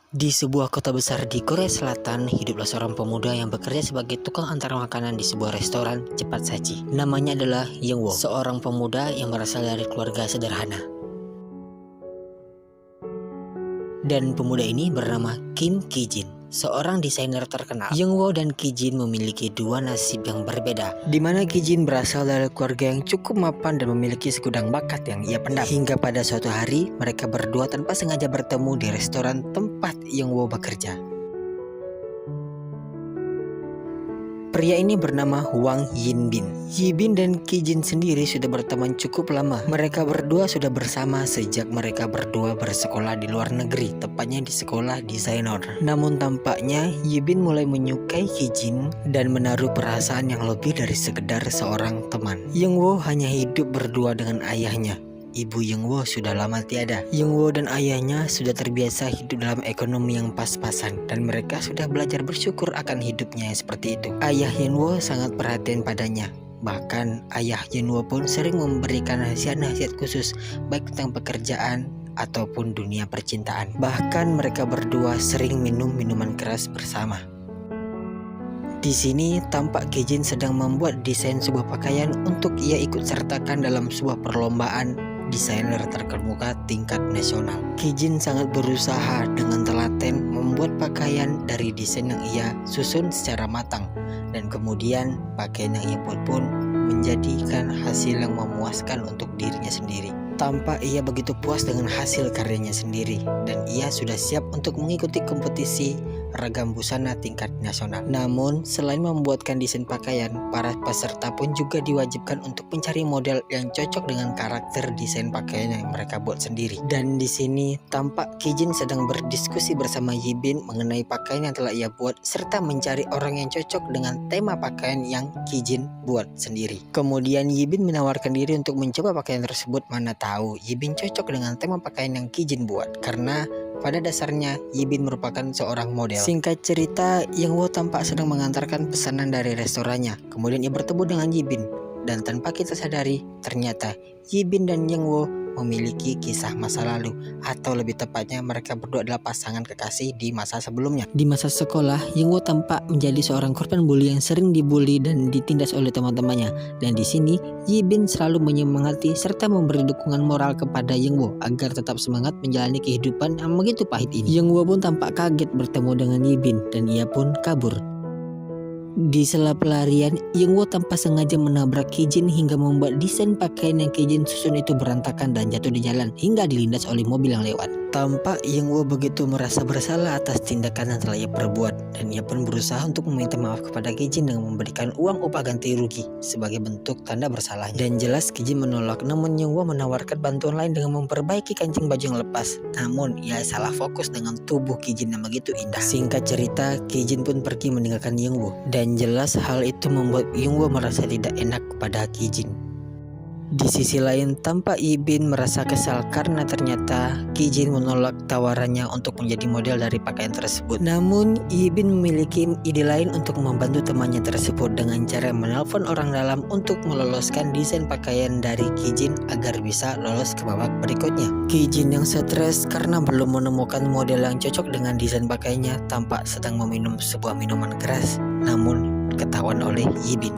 Di sebuah kota besar di Korea Selatan, hiduplah seorang pemuda yang bekerja sebagai tukang antar makanan di sebuah restoran cepat saji. Namanya adalah Young-woo, seorang pemuda yang berasal dari keluarga sederhana. Dan pemuda ini bernama Kim Ki-jin, seorang desainer terkenal. Young-woo dan Ki-jin memiliki dua nasib yang berbeda, di mana Ki-jin berasal dari keluarga yang cukup mapan dan memiliki segudang bakat yang ia pendam. Hingga pada suatu hari, mereka berdua tanpa sengaja bertemu di restoran tempat Young-woo bekerja. Pria ini bernama Hwang Yinbin. Yibin dan Ki-jin sendiri sudah berteman cukup lama. Mereka berdua sudah bersama sejak mereka berdua bersekolah di luar negeri, tepatnya di sekolah desainer. Namun tampaknya Yibin mulai menyukai Ki-jin dan menaruh perasaan yang lebih dari sekedar seorang teman. Young-woo hanya hidup berdua dengan ayahnya. Ibu Young-woo sudah lama tiada. Young-woo dan ayahnya sudah terbiasa hidup dalam ekonomi yang pas-pasan dan mereka sudah belajar bersyukur akan hidupnya yang seperti itu. Ayah Young-woo sangat perhatian padanya. Bahkan ayah Young-woo pun sering memberikan nasihat-nasihat khusus baik tentang pekerjaan ataupun dunia percintaan. Bahkan mereka berdua sering minum minuman keras bersama. Di sini tampak Ki-jin sedang membuat desain sebuah pakaian untuk ia ikut sertakan dalam sebuah perlombaan desainer terkemuka tingkat nasional. Ki-jin sangat berusaha dengan telaten membuat pakaian dari desain yang ia susun secara matang, dan kemudian pakaian yang ia buat pun menjadikan hasil yang memuaskan untuk dirinya sendiri. Tampak ia begitu puas dengan hasil karyanya sendiri dan ia sudah siap untuk mengikuti kompetisi ragam busana tingkat nasional. Namun selain membuatkan desain pakaian, para peserta pun juga diwajibkan untuk mencari model yang cocok dengan karakter desain pakaian yang mereka buat sendiri. Dan di sini tampak Ki-jin sedang berdiskusi bersama Yibin mengenai pakaian yang telah ia buat serta mencari orang yang cocok dengan tema pakaian yang Ki-jin buat sendiri. Kemudian Yibin menawarkan diri untuk mencoba pakaian tersebut, mana tahu Yibin cocok dengan tema pakaian yang Ki-jin buat, karena pada dasarnya Yibin merupakan seorang model. Singkat cerita, Young-woo tampak sedang mengantarkan pesanan dari restorannya. Kemudian ia bertemu dengan Yibin dan tanpa kita sadari, ternyata Yibin dan Young-woo memiliki kisah masa lalu, atau lebih tepatnya mereka berdua adalah pasangan kekasih di masa sebelumnya. Di masa sekolah, Young-woo tampak menjadi seorang korban bully yang sering dibully dan ditindas oleh teman-temannya. Dan di sini Yibin selalu menyemangati serta memberi dukungan moral kepada Young-woo agar tetap semangat menjalani kehidupan yang begitu pahit ini. Young-woo pun tampak kaget bertemu dengan Yibin dan ia pun kabur. Di sela pelarian, Young-woo tanpa sengaja menabrak Ki-jin hingga membuat desain pakaian yang Ki-jin susun itu berantakan dan jatuh di jalan hingga dilindas oleh mobil yang lewat. Tampak Young-woo begitu merasa bersalah atas tindakan yang telah ia perbuat, dan ia pun berusaha untuk meminta maaf kepada Ki-jin dengan memberikan uang upah ganti rugi sebagai bentuk tanda bersalahnya. Dan jelas Ki-jin menolak, namun Young-woo menawarkan bantuan lain dengan memperbaiki kancing baju yang lepas. Namun ia salah fokus dengan tubuh Ki-jin yang begitu indah. Singkat cerita, Ki-jin pun pergi meninggalkan Young-woo, dan jelas hal itu membuat Young-woo merasa tidak enak kepada Ki-jin. Di sisi lain, tampak Yibin merasa kesal karena ternyata Ki-jin menolak tawarannya untuk menjadi model dari pakaian tersebut. Namun Yibin memiliki ide lain untuk membantu temannya tersebut dengan cara menelpon orang dalam untuk meloloskan desain pakaian dari Ki-jin agar bisa lolos ke babak berikutnya. Ki-jin yang stres karena belum menemukan model yang cocok dengan desain pakaiannya tampak sedang meminum sebuah minuman keras, namun ketahuan oleh Yibin.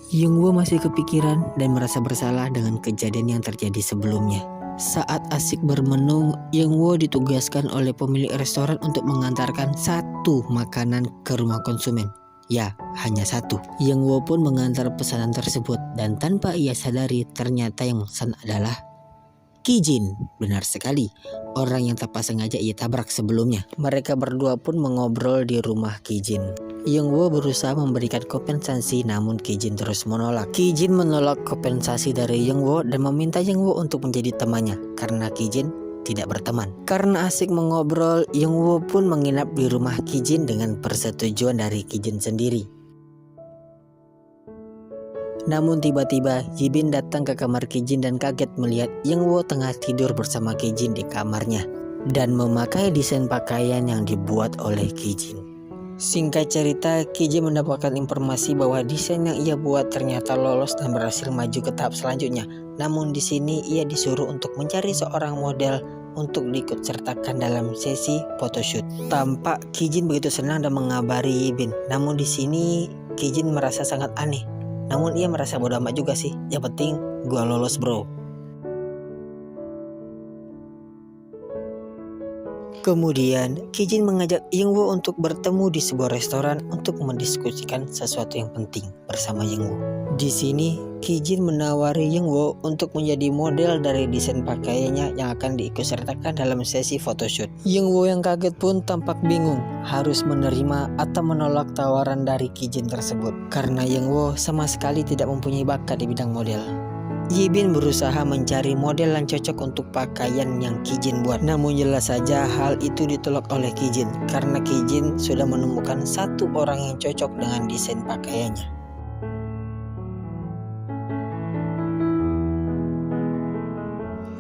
Young-woo masih kepikiran dan merasa bersalah dengan kejadian yang terjadi sebelumnya. Saat asik bermenung, Young-woo ditugaskan oleh pemilik restoran untuk mengantarkan satu makanan ke rumah konsumen. Ya, hanya satu. Young-woo pun mengantar pesanan tersebut dan tanpa ia sadari ternyata yang memesan adalah Ki-jin. Benar sekali, orang yang tanpa sengaja ia tabrak sebelumnya. Mereka berdua pun mengobrol di rumah Ki-jin. Young-woo berusaha memberikan kompensasi, namun Ki-jin terus menolak. Ki-jin menolak kompensasi dari Young-woo dan meminta Young-woo untuk menjadi temannya karena Ki-jin tidak berteman. Karena asik mengobrol, Young-woo pun menginap di rumah Ki-jin dengan persetujuan dari Ki-jin sendiri. Namun tiba-tiba Yibin datang ke kamar Ki-jin dan kaget melihat Young-woo tengah tidur bersama Ki-jin di kamarnya dan memakai desain pakaian yang dibuat oleh Ki-jin. Singkat cerita, Kijin mendapatkan informasi bahwa desain yang ia buat ternyata lolos dan berhasil maju ke tahap selanjutnya. Namun di sini ia disuruh untuk mencari seorang model untuk diikut sertakan dalam sesi photoshoot. Tampak Kijin begitu senang dan mengabari Yibin. Namun di sini Kijin merasa sangat aneh. Namun ia merasa bodoh amat juga sih. Yang penting gua lolos bro. Kemudian, Kijin mengajak Yingwo untuk bertemu di sebuah restoran untuk mendiskusikan sesuatu yang penting bersama Yingwo. Di sini, Kijin menawari Yingwo untuk menjadi model dari desain pakaiannya yang akan diikutsertakan dalam sesi photoshoot. Yingwo yang kaget pun tampak bingung harus menerima atau menolak tawaran dari Kijin tersebut karena Yingwo sama sekali tidak mempunyai bakat di bidang model. Yibin berusaha mencari model yang cocok untuk pakaian yang Kijin buat. Namun jelas saja hal itu ditolak oleh Kijin karena Kijin sudah menemukan satu orang yang cocok dengan desain pakaiannya.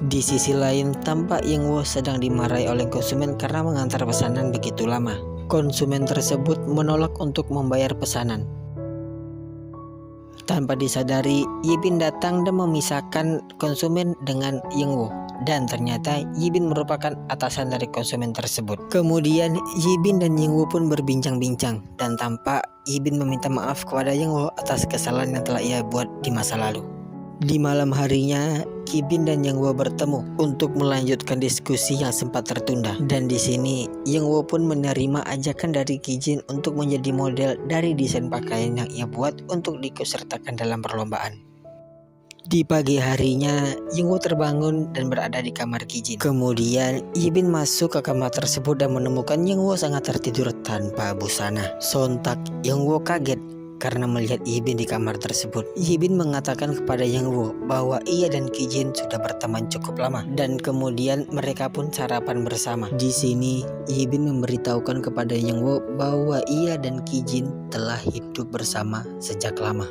Di sisi lain, tampak Yingwo sedang dimarahi oleh konsumen karena mengantar pesanan begitu lama. Konsumen tersebut menolak untuk membayar pesanan. Tanpa disadari, Yibin datang dan memisahkan konsumen dengan Yingwo. Dan ternyata Yibin merupakan atasan dari konsumen tersebut. Kemudian Yibin dan Yingwo pun berbincang-bincang. Dan tampak Yibin meminta maaf kepada Yingwo atas kesalahan yang telah ia buat di masa lalu. Di malam harinya, Yibin dan Yingwo bertemu untuk melanjutkan diskusi yang sempat tertunda. Dan di sini, Yingwo pun menerima ajakan dari Kijin untuk menjadi model dari desain pakaian yang ia buat untuk diikutsertakan dalam perlombaan. Di pagi harinya, Yingwo terbangun dan berada di kamar Kijin. Kemudian, Yibin masuk ke kamar tersebut dan menemukan Yingwo sangat tertidur tanpa busana. Sontak, Yingwo kaget karena melihat Yibin di kamar tersebut. Yibin mengatakan kepada Yingwo bahwa ia dan Kijin sudah berteman cukup lama dan kemudian mereka pun sarapan bersama. Di sini Yibin memberitahukan kepada Yingwo bahwa ia dan Kijin telah hidup bersama sejak lama.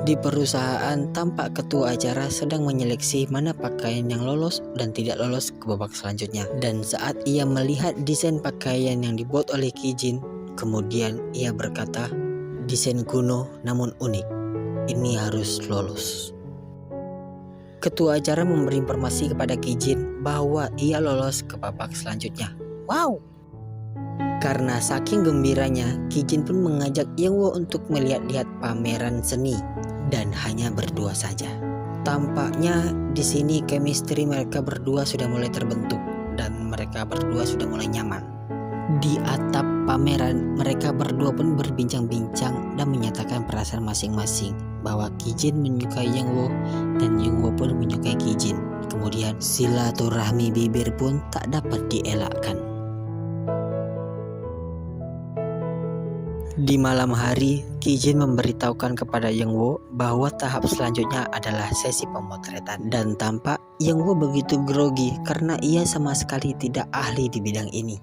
Di perusahaan, tampak ketua acara sedang menyeleksi mana pakaian yang lolos dan tidak lolos ke babak selanjutnya. Dan saat ia melihat desain pakaian yang dibuat oleh Kijin, kemudian ia berkata, desain kuno namun unik, ini harus lolos. Ketua acara memberi informasi kepada Kijin bahwa ia lolos ke babak selanjutnya. Wow! Karena saking gembiranya, Kijin pun mengajak Yingwo untuk melihat-lihat pameran seni dan hanya berdua saja. Tampaknya di sini chemistry mereka berdua sudah mulai terbentuk dan mereka berdua sudah mulai nyaman. Di atap pameran, mereka berdua pun berbincang-bincang dan menyatakan perasaan masing-masing bahwa Kijin menyukai Yingwo dan Yingwo pun menyukai Kijin. Kemudian silaturahmi bibir pun tak dapat dielakkan. Di malam hari, Kijin memberitahukan kepada Yingwo bahwa tahap selanjutnya adalah sesi pemotretan. Dan tampak Yingwo begitu grogi karena ia sama sekali tidak ahli di bidang ini.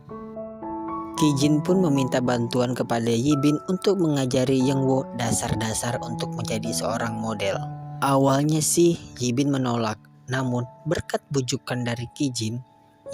Kijin pun meminta bantuan kepada Yibin untuk mengajari Yingwo dasar-dasar untuk menjadi seorang model. Awalnya sih Yibin menolak, namun berkat bujukan dari Kijin,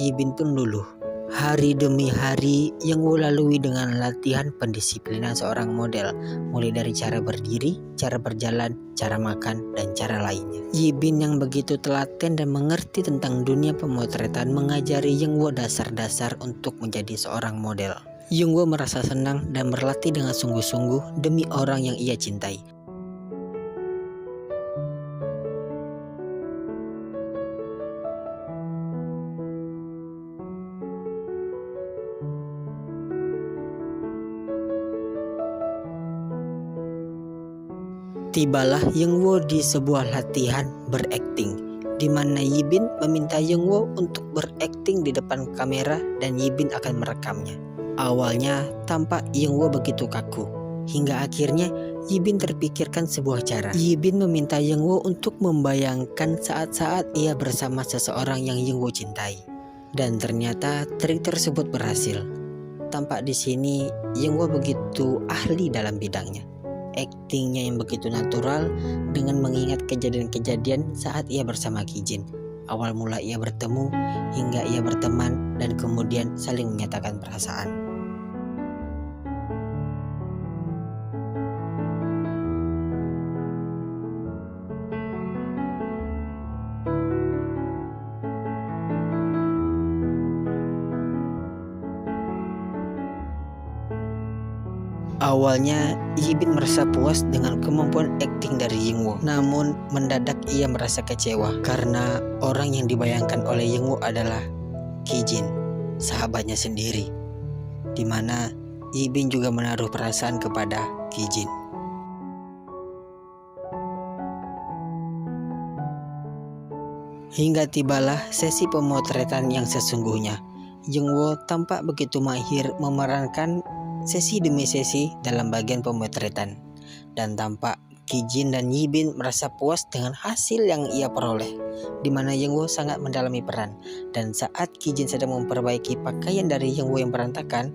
Yibin pun luluh. Hari demi hari Yingwo lalui dengan latihan pendisiplinan seorang model, mulai dari cara berdiri, cara berjalan, cara makan, dan cara lainnya. Yibin yang begitu telaten dan mengerti tentang dunia pemotretan mengajari Yingwo dasar-dasar untuk menjadi seorang model. Yingwo merasa senang dan berlatih dengan sungguh-sungguh demi orang yang ia cintai. Tibalah Yingwo di sebuah latihan berakting, di mana Yibin meminta Yingwo untuk berakting di depan kamera dan Yibin akan merekamnya. Awalnya tampak Yingwo begitu kaku, hingga akhirnya Yibin terpikirkan sebuah cara. Yibin meminta Yingwo untuk membayangkan saat-saat ia bersama seseorang yang Yingwo cintai, dan ternyata trik tersebut berhasil. Tampak di sini Yingwo begitu ahli dalam bidangnya. Aktingnya yang begitu natural dengan mengingat kejadian-kejadian saat ia bersama Kijin. Awal mula ia bertemu hingga ia berteman dan kemudian saling menyatakan perasaan. Awalnya Yibin merasa puas dengan kemampuan akting dari Yingwo. Namun mendadak ia merasa kecewa karena orang yang dibayangkan oleh Yingwo adalah Kijin, sahabatnya sendiri, dimana Yibin juga menaruh perasaan kepada Kijin. Hingga tibalah sesi pemotretan yang sesungguhnya. Yingwo tampak begitu mahir memerankan sesi demi sesi dalam bagian pemotretan, dan tampak Kijin dan Yibin merasa puas dengan hasil yang ia peroleh, di mana Yingwo sangat mendalami peran. Dan saat Kijin sedang memperbaiki pakaian dari Yingwo yang berantakan,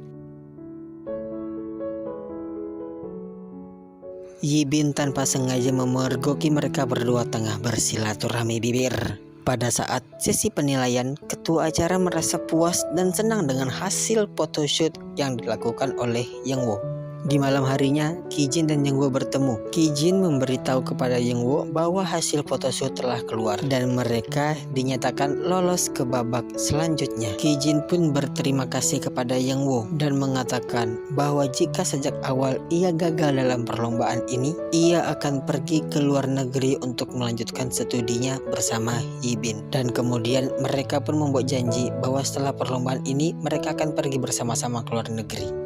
Yibin tanpa sengaja memergoki mereka berdua tengah bersilaturahmi bibir. Pada saat sesi penilaian, ketua acara merasa puas dan senang dengan hasil photoshoot yang dilakukan oleh Yingwo. Di malam harinya, Kijin dan Yingwo bertemu. Kijin memberitahu kepada Yingwo bahwa hasil photoshoot telah keluar dan mereka dinyatakan lolos ke babak selanjutnya. Kijin pun berterima kasih kepada Yingwo dan mengatakan bahwa jika sejak awal ia gagal dalam perlombaan ini, ia akan pergi ke luar negeri untuk melanjutkan studinya bersama Yibin. Dan kemudian mereka pun membuat janji bahwa setelah perlombaan ini mereka akan pergi bersama-sama ke luar negeri.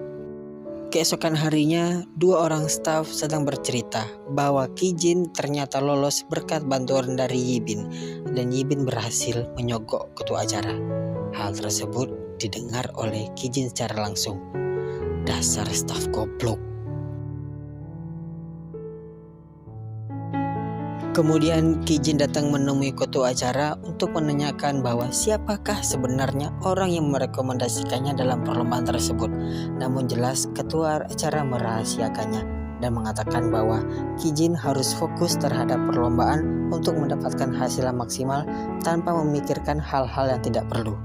Keesokan harinya, dua orang staf sedang bercerita bahwa Kijin ternyata lolos berkat bantuan dari Yibin, dan Yibin berhasil menyogok ketua acara. Hal tersebut didengar oleh Kijin secara langsung. Dasar staf goblok. Kemudian Kijin datang menemui ketua acara untuk menanyakan bahwa siapakah sebenarnya orang yang merekomendasikannya dalam perlombaan tersebut. Namun jelas ketua acara merahasiakannya dan mengatakan bahwa Kijin harus fokus terhadap perlombaan untuk mendapatkan hasil yang maksimal tanpa memikirkan hal-hal yang tidak perlu.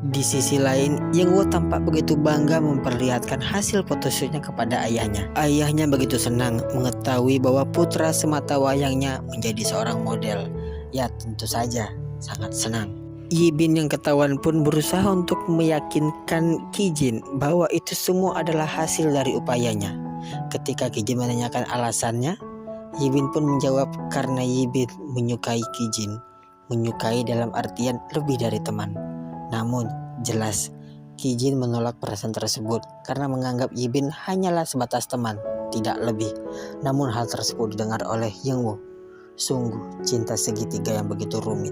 Di sisi lain, Yingwo tampak begitu bangga memperlihatkan hasil photoshootnya kepada ayahnya. Ayahnya begitu senang mengetahui bahwa putra semata wayangnya menjadi seorang model. Ya tentu saja, sangat senang. Yibin yang ketahuan pun berusaha untuk meyakinkan Kijin bahwa itu semua adalah hasil dari upayanya. Ketika Kijin menanyakan alasannya, Yibin pun menjawab karena Yibin menyukai Kijin. Menyukai dalam artian lebih dari teman. Namun jelas Kijin menolak perasaan tersebut karena menganggap Yibin hanyalah sebatas teman, tidak lebih. Namun hal tersebut didengar oleh Yingwo. Sungguh cinta segitiga yang begitu rumit.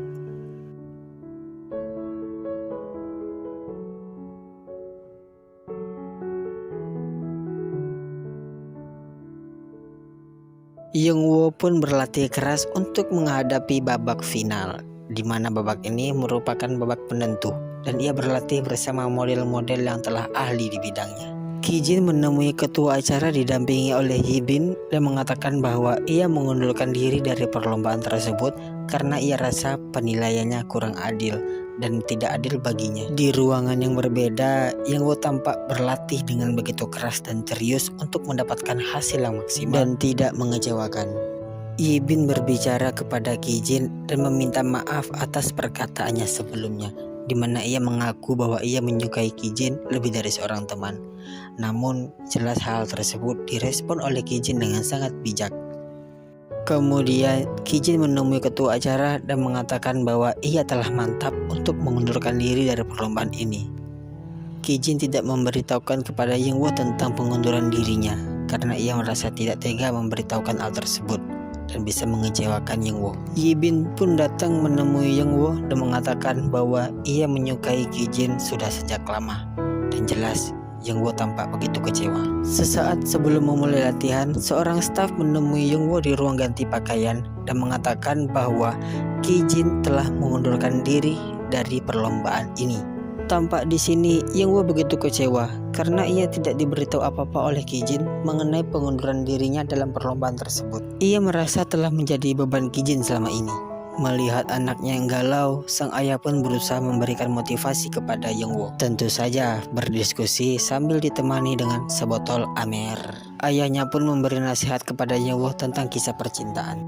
Yingwo pun berlatih keras untuk menghadapi babak final, di mana babak ini merupakan babak penentu, dan ia berlatih bersama model-model yang telah ahli di bidangnya. Kijin menemui ketua acara didampingi oleh Yibin dan mengatakan bahwa ia mengundurkan diri dari perlombaan tersebut karena ia rasa penilaiannya kurang adil dan tidak adil baginya. Di ruangan yang berbeda, Yingwo tampak berlatih dengan begitu keras dan serius untuk mendapatkan hasil yang maksimal dan tidak mengecewakan. Yibin berbicara kepada Kijin dan meminta maaf atas perkataannya sebelumnya, di mana ia mengaku bahwa ia menyukai Kijin lebih dari seorang teman. Namun jelas hal tersebut direspon oleh Kijin dengan sangat bijak. Kemudian Kijin menemui ketua acara dan mengatakan bahwa ia telah mantap untuk mengundurkan diri dari perlombaan ini. Kijin tidak memberitahukan kepada Yingwo tentang pengunduran dirinya karena ia merasa tidak tega memberitahukan hal tersebut dan bisa mengecewakan Yingwo. Yibin pun datang menemui Yingwo dan mengatakan bahwa ia menyukai Kijin sudah sejak lama, dan jelas Yingwo tampak begitu kecewa. Sesaat sebelum memulai latihan, seorang staf menemui Yingwo di ruang ganti pakaian dan mengatakan bahwa Kijin telah mengundurkan diri dari perlombaan ini. Tampak di sini Yingwo begitu kecewa karena ia tidak diberitahu apa-apa oleh Kijin mengenai pengunduran dirinya dalam perlombaan tersebut. Ia merasa telah menjadi beban Kijin selama ini. Melihat anaknya yang galau, sang ayah pun berusaha memberikan motivasi kepada Youngwoo. Tentu saja berdiskusi sambil ditemani dengan sebotol amer. Ayahnya pun memberi nasihat kepada Youngwoo tentang kisah percintaan.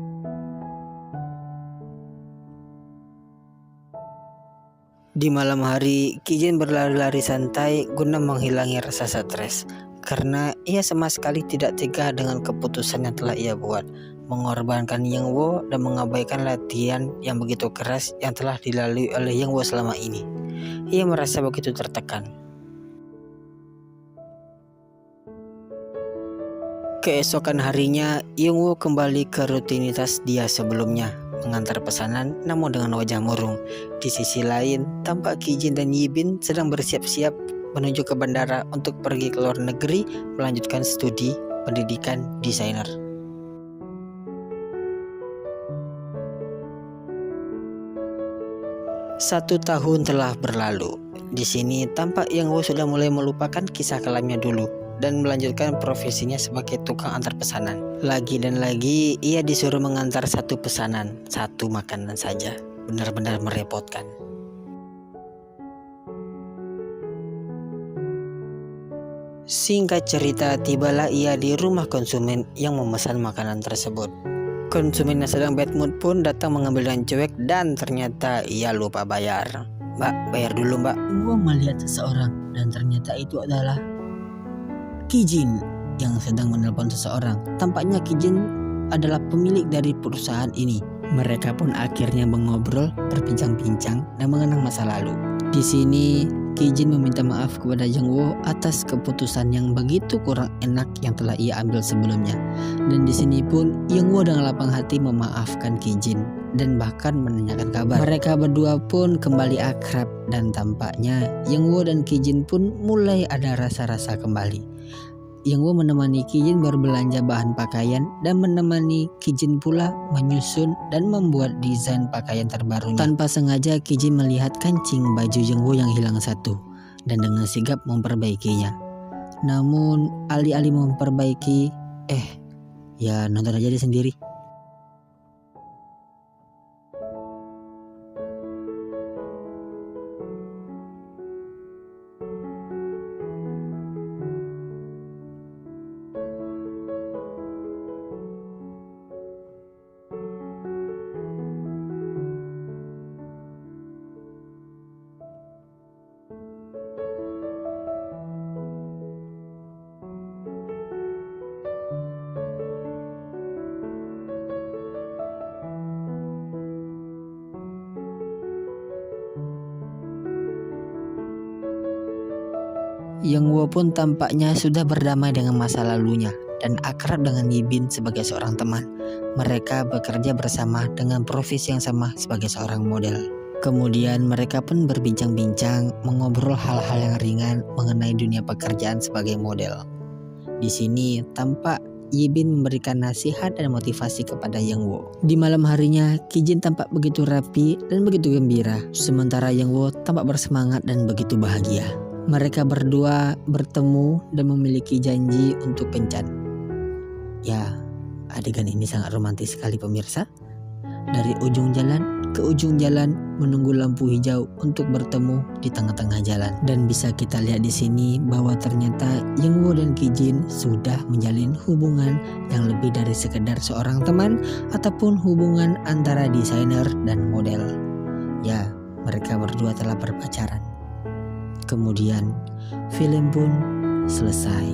Di malam hari, Kijin berlari-lari santai guna menghilangi rasa stres. Karena ia sama sekali tidak tega dengan keputusan yang telah ia buat, mengorbankan Youngwoo dan mengabaikan latihan yang begitu keras yang telah dilalui oleh Youngwoo selama ini. Ia merasa begitu tertekan. Keesokan harinya, Youngwoo kembali ke rutinitas dia sebelumnya, mengantar pesanan namun dengan wajah murung. Di sisi lain, tampak Kijin dan Yibin sedang bersiap-siap menuju ke bandara untuk pergi ke luar negeri melanjutkan studi pendidikan desainer. Satu tahun telah berlalu. Di sini tampak Youngwoo sudah mulai melupakan kisah kelamnya dulu dan melanjutkan profesinya sebagai tukang antar pesanan. Lagi dan lagi ia disuruh mengantar satu pesanan, satu makanan saja. Benar-benar merepotkan. Singkat cerita, tibalah ia di rumah konsumen yang memesan makanan tersebut. Konsumen yang sedang bad mood pun datang mengambil dan cuek dan ternyata ia lupa bayar. "Mbak, bayar dulu mbak." Gua melihat seseorang dan ternyata itu adalah Kijin yang sedang menelpon seseorang. Tampaknya Kijin adalah pemilik dari perusahaan ini. Mereka pun akhirnya mengobrol, berbincang-bincang dan mengenang masa lalu. Di sini Kijin meminta maaf kepada Youngwoo atas keputusan yang begitu kurang enak yang telah ia ambil sebelumnya. Dan di sini pun Youngwoo dengan lapang hati memaafkan Kijin dan bahkan menanyakan kabar. Mereka berdua pun kembali akrab dan tampaknya Youngwoo dan Kijin pun mulai ada rasa-rasa kembali. Youngwoo menemani Kijin berbelanja bahan pakaian dan menemani Kijin pula menyusun dan membuat desain pakaian terbarunya. Tanpa sengaja Kijin melihat kancing baju Youngwoo yang hilang satu dan dengan sigap memperbaikinya. Namun alih-alih memperbaiki, ya nonton aja dia sendiri. Youngwoo pun tampaknya sudah berdamai dengan masa lalunya dan akrab dengan Yibin sebagai seorang teman. Mereka bekerja bersama dengan profesi yang sama sebagai seorang model. Kemudian mereka pun berbincang-bincang, mengobrol hal-hal yang ringan mengenai dunia pekerjaan sebagai model. Di sini tampak Yibin memberikan nasihat dan motivasi kepada Youngwoo. Di malam harinya, Kijin tampak begitu rapi dan begitu gembira, sementara Youngwoo tampak bersemangat dan begitu bahagia. Mereka berdua bertemu dan memiliki janji untuk kencan. Ya, adegan ini sangat romantis sekali pemirsa. Dari ujung jalan ke ujung jalan menunggu lampu hijau untuk bertemu di tengah-tengah jalan. Dan bisa kita lihat di sini bahwa ternyata Youngwoo dan Kijin sudah menjalin hubungan yang lebih dari sekedar seorang teman ataupun hubungan antara desainer dan model. Ya, mereka berdua telah berpacaran. Kemudian film pun selesai.